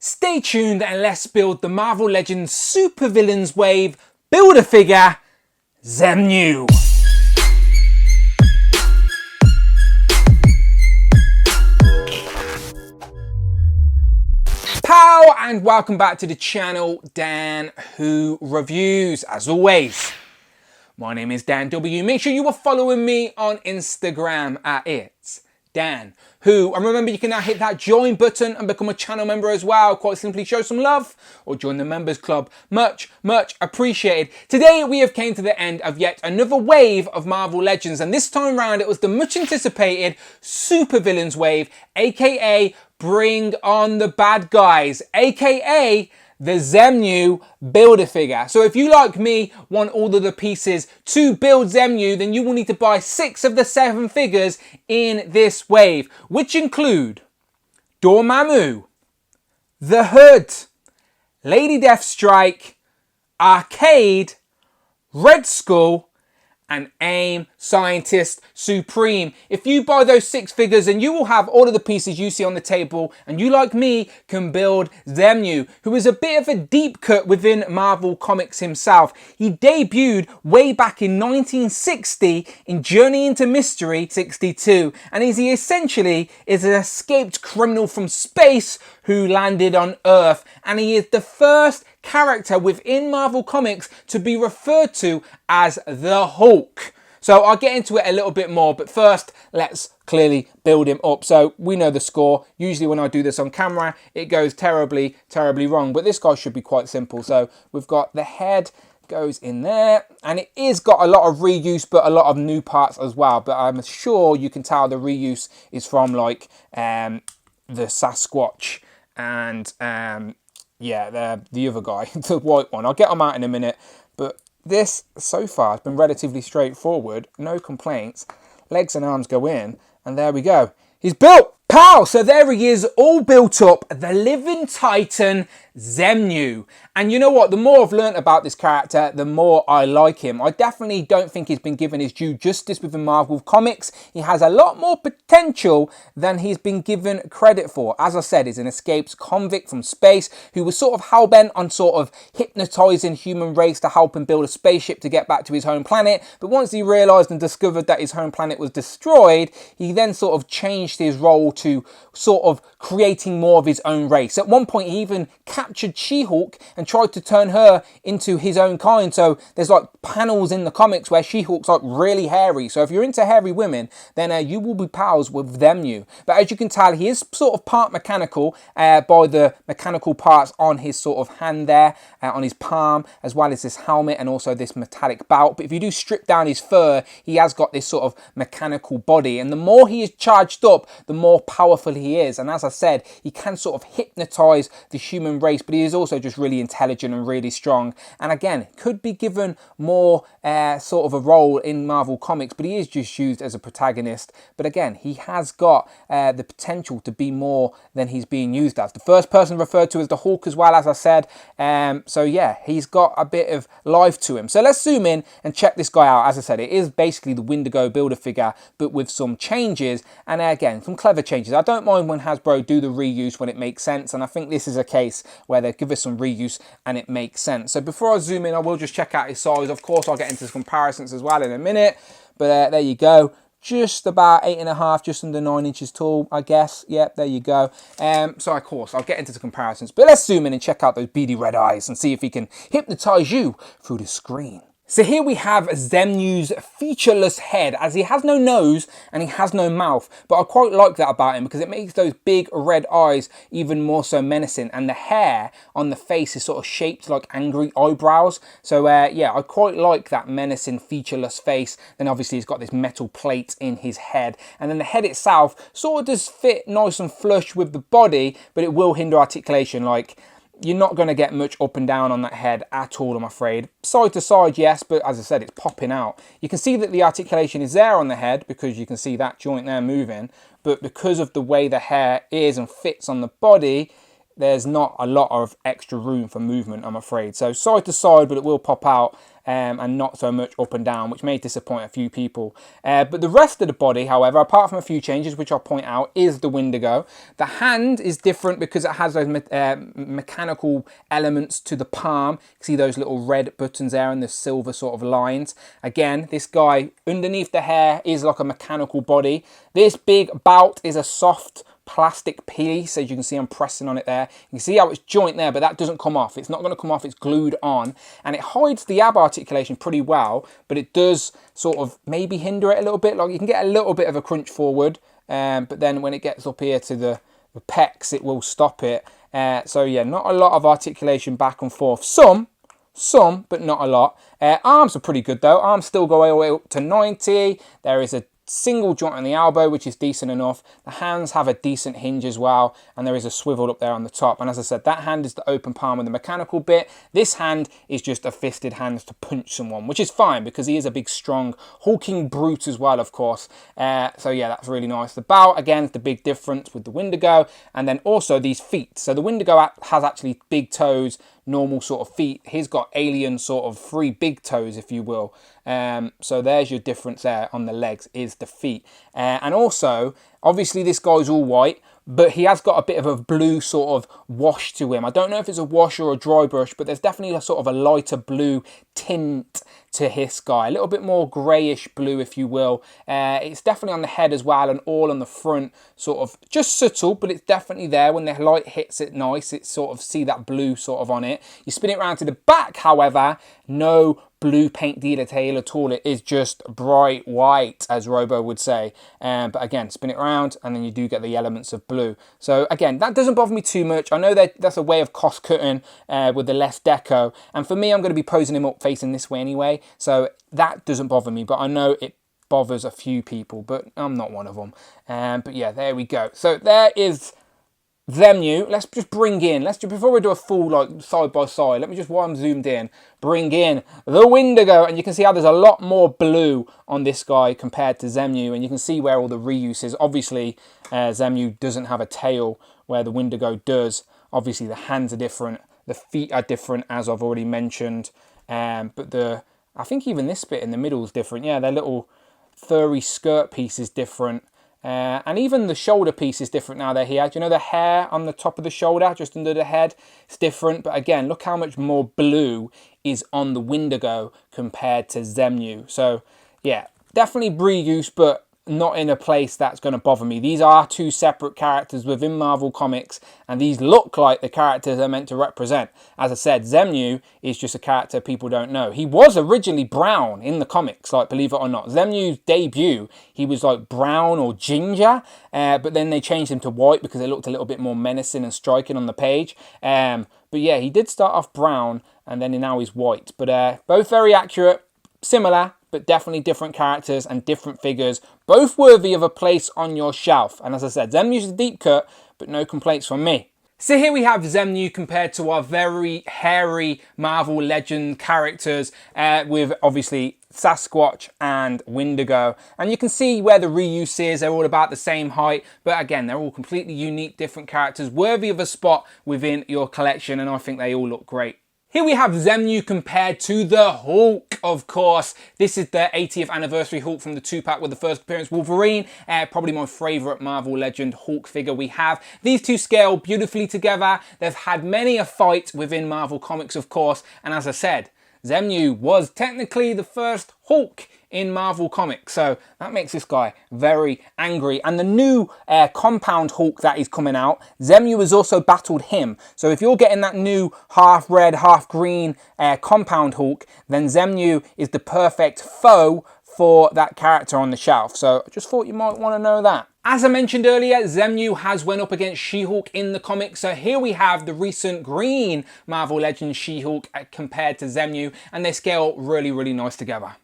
Stay tuned and let's build the Marvel Legends supervillains wave Build-A-Figure, Xemnu. Pow, and welcome back to the channel, Dan Who Reviews. As always, my name is Dan W. Make sure you are following me on Instagram at It's Dan Who. And remember, you can now hit that join button and become a channel member as well. Quite simply show some love or join the members club. Much appreciated. Today we have came to the end of yet another wave of Marvel Legends, and this time around it was the much anticipated supervillains wave, aka Bring on the Bad Guys, aka the Xemnu Build-A-Figure. So if you, like me, want all of the pieces to build Xemnu, then you will need to buy 6 of the 7 figures in this wave, which include Dormammu, the Hood, Lady Deathstrike, Arcade, Red Skull, and AIM Scientist Supreme. If you buy those 6 figures, then you will have all of the pieces you see on the table, and you, like me, can build Xemnu, who is a bit of a deep cut within Marvel Comics himself. He debuted way back in 1960 in Journey into Mystery 62, and he essentially is an escaped criminal from space who landed on Earth, and he is the first character within Marvel Comics to be referred to as the Hulk. So I'll get into it a little bit more, but first let's clearly build him up. So we know the score. Usually when I do this on camera, it goes terribly wrong, but this guy should be quite simple. So we've got the head goes in there, and it is got a lot of reuse, but a lot of new parts as well. But I'm sure you can tell the reuse is from like the Sasquatch and yeah, the other guy, the white one. I'll get them out in a minute, but this so far has been relatively straightforward, no complaints. Legs and arms go in, and there we go. He's built! Pow! So there he is, all built up, the living titan Xemnu. And you know what, the more I've learnt about this character, the more I like him. I definitely don't think he's been given his due justice within Marvel Comics. He has a lot more potential than he's been given credit for. As I said, he's an escaped convict from space who was sort of hell-bent on sort of hypnotising human race to help him build a spaceship to get back to his home planet. But once he realised and discovered that his home planet was destroyed, he then sort of changed his role to sort of creating more of his own race. At one point, he even captured She-Hulk and tried to turn her into his own kind. So there's like panels in the comics where She-Hulk's like really hairy. So if you're into hairy women, then you will be pals with Xemnu. But as you can tell, he is sort of part mechanical by the mechanical parts on his sort of hand there, on his palm, as well as this helmet and also this metallic belt. But if you do strip down his fur, he has got this sort of mechanical body. And the more he is charged up, the more powerful he is. And as I said, he can sort of hypnotize the human race, but he is also just really intelligent and really strong. And again, could be given more sort of a role in Marvel Comics, but he is just used as a protagonist. But again, he has got the potential to be more than he's being used as. The first person referred to as the Hulk as well, as I said. So yeah, he's got a bit of life to him. So let's zoom in and check this guy out. As I said, it is basically the Wendigo Build-A-Figure, but with some changes, and again, some clever changes. I don't mind when Hasbro do the reuse when it makes sense, and I think this is a case where they give us some reuse and it makes sense. So before I zoom in, I will just check out his size. Of course, I'll get into comparisons as well in a minute, but there you go. Just about 8.5, just under 9 inches tall, I guess. Yep, there you go. So of course, I'll get into the comparisons, but let's zoom in and check out those beady red eyes and see if he can hypnotize you through the screen. So here we have Xemnu's featureless head, as he has no nose and he has no mouth. But I quite like that about him because it makes those big red eyes even more so menacing. And the hair on the face is sort of shaped like angry eyebrows. So yeah, I quite like that menacing featureless face. Then obviously he's got this metal plate in his head. And then the head itself sort of does fit nice and flush with the body, but it will hinder articulation. Like, you're not going to get much up and down on that head at all, I'm afraid. Side to side, yes, but as I said, it's popping out. You can see that the articulation is there on the head because you can see that joint there moving, but because of the way the hair is and fits on the body, there's not a lot of extra room for movement, I'm afraid. So side to side, but it will pop out, and not so much up and down, which may disappoint a few people. But the rest of the body, however, apart from a few changes, which I'll point out, is the Wendigo. The hand is different because it has those mechanical elements to the palm. You see those little red buttons there and the silver sort of lines. Again, this guy, underneath the hair, is like a mechanical body. This big bout is a soft plastic piece. As you can see, I'm pressing on it there. You can see how it's joint there, but that doesn't come off. It's not going to come off. It's glued on, and it hides the ab articulation pretty well, but it does sort of maybe hinder it a little bit. Like, you can get a little bit of a crunch forward, but then when it gets up here to the pecs, it will stop it. So yeah, not a lot of articulation back and forth. Some, but not a lot. Arms are pretty good though. Arms still go all the way up to 90. There is a single joint on the elbow, which is decent enough. The hands have a decent hinge as well, and there is a swivel up there on the top. And as I said, that hand is the open palm with the mechanical bit. This hand is just a fisted hand to punch someone, which is fine because he is a big, strong, hulking brute as well, of course. So yeah, that's really nice. The bow, again, is the big difference with the Wendigo. And then also these feet. So the Wendigo has actually big toes, normal sort of feet. He's got alien sort of 3 big toes, if you will. So there's your difference there on the legs, is the feet. And also, obviously this guy's all white, but he has got a bit of a blue sort of wash to him. I don't know if it's a wash or a dry brush, but there's definitely a sort of a lighter blue tint to his guy. A little bit more greyish blue, if you will. It's definitely on the head as well, and all on the front, sort of just subtle, but it's definitely there. When the light hits it nice, it's sort of see that blue sort of on it. You spin it around to the back, however, no blue paint detail at all. It is just bright white, as Robo would say. But again, spin it around and then you do get the elements of blue. So again, that doesn't bother me too much. I know that that's a way of cost cutting with the less deco. And for me, I'm going to be posing him up facing this way anyway. So that doesn't bother me, but I know it bothers a few people, but I'm not one of them. But yeah, there we go. So there is Xemnu. Let's just bring in, before we do a full like side by side, let me just, while I'm zoomed in, bring in the Wendigo, and you can see how there's a lot more blue on this guy compared to Xemnu, and you can see where all the reuse is. Obviously, Xemnu doesn't have a tail where the Wendigo does. Obviously, the hands are different, the feet are different, as I've already mentioned, but I think even this bit in the middle is different. Yeah, their little furry skirt piece is different. And even the shoulder piece is different now they're here. Do you know the hair on the top of the shoulder, just under the head? It's different, but again, look how much more blue is on the Wendigo compared to Xemnu. So yeah, definitely reuse, but not in a place that's going to bother me. These are 2 separate characters within Marvel Comics, and these look like the characters they're meant to represent. As I said, Xemnu is just a character people don't know. He was originally brown in the comics, like, believe it or not. Xemnu's debut, he was like brown or ginger, but then they changed him to white because it looked a little bit more menacing and striking on the page. But yeah, he did start off brown, and then now he's white. But both very accurate, similar, but definitely different characters and different figures, both worthy of a place on your shelf. And as I said, Xemnu's a deep cut, but no complaints from me. So here we have Xemnu compared to our very hairy Marvel Legend characters with obviously Sasquatch and Wendigo. And you can see where the reuse is. They're all about the same height, but again, they're all completely unique, different characters, worthy of a spot within your collection, and I think they all look great. Here we have Xemnu compared to the Hulk, of course. This is the 80th anniversary Hulk from the 2-pack with the first appearance Wolverine. Probably my favourite Marvel Legend Hulk figure we have. These two scale beautifully together. They've had many a fight within Marvel Comics, of course. And as I said, Xemnu was technically the first Hulk in Marvel Comics, so that makes this guy very angry. And the new compound Hulk that is coming out, Xemnu has also battled him. So if you're getting that new half red, half green compound Hulk, then Xemnu is the perfect foe for that character on the shelf. So I just thought you might want to know that. As I mentioned earlier, Xemnu has went up against She-Hulk in the comics. So here we have the recent green Marvel Legends She-Hulk compared to Xemnu, and they scale really, really nice together.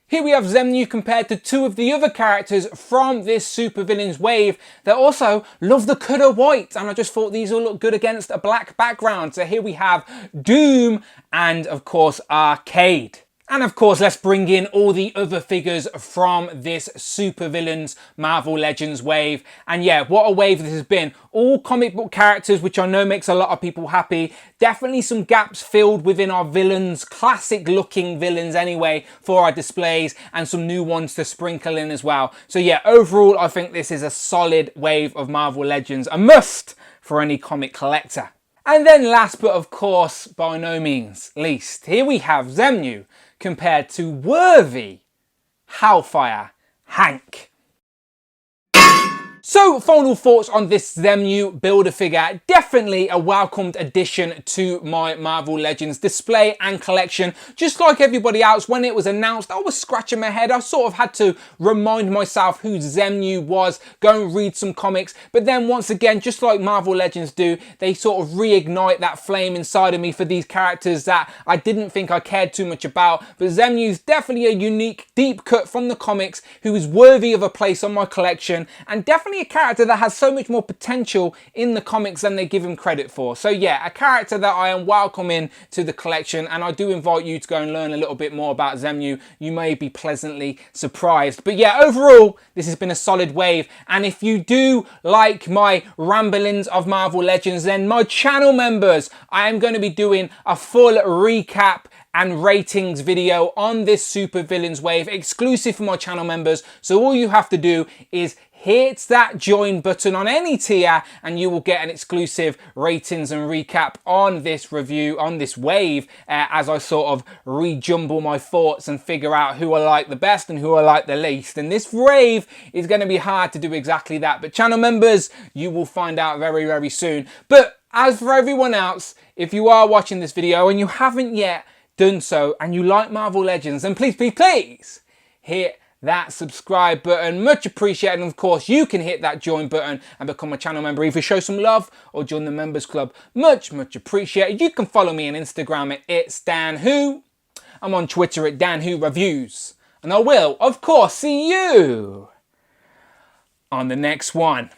Here we have Xemnu compared to 2 of the other characters from this supervillains wave that also love the colour white, and I just thought these all look good against a black background. So here we have Doom and of course Arcade. And of course, let's bring in all the other figures from this Supervillains Marvel Legends wave. And yeah, what a wave this has been. All comic book characters, which I know makes a lot of people happy. Definitely some gaps filled within our villains, classic looking villains anyway, for our displays, and some new ones to sprinkle in as well. So yeah, overall, I think this is a solid wave of Marvel Legends, a must for any comic collector. And then last, but of course, by no means least, here we have Xemnu compared to worthy Hellfire Hank. So, final thoughts on this Xemnu Build-A-Figure. Definitely a welcomed addition to my Marvel Legends display and collection. Just like everybody else, when it was announced, I was scratching my head. I sort of had to remind myself who Xemnu was, go and read some comics. But then once again, just like Marvel Legends do, they sort of reignite that flame inside of me for these characters that I didn't think I cared too much about. But Xemnu's definitely a unique, deep cut from the comics who is worthy of a place on my collection, and definitely a character that has so much more potential in the comics than they give him credit for. So yeah, a character that I am welcoming to the collection, and I do invite you to go and learn a little bit more about Xemnu. You may be pleasantly surprised. But yeah, overall, this has been a solid wave. And if you do like my ramblings of Marvel Legends, then my channel members, I am going to be doing a full recap and ratings video on this Supervillains wave, exclusive for my channel members. So all you have to do is hit that join button on any tier and you will get an exclusive ratings and recap on this review, on this wave, as I sort of rejumble my thoughts and figure out who I like the best and who I like the least. And this wave is going to be hard to do exactly that, but channel members, you will find out very, very soon. But as for everyone else, if you are watching this video and you haven't yet done so and you like Marvel Legends, then please, please, please hit that subscribe button. Much appreciated. And of course, you can hit that join button and become a channel member. Either show some love or join the members club. Much appreciated. You can follow me on Instagram at It's Dan Who. I'm on Twitter at Dan Who Reviews. And I will, of course, see you on the next one.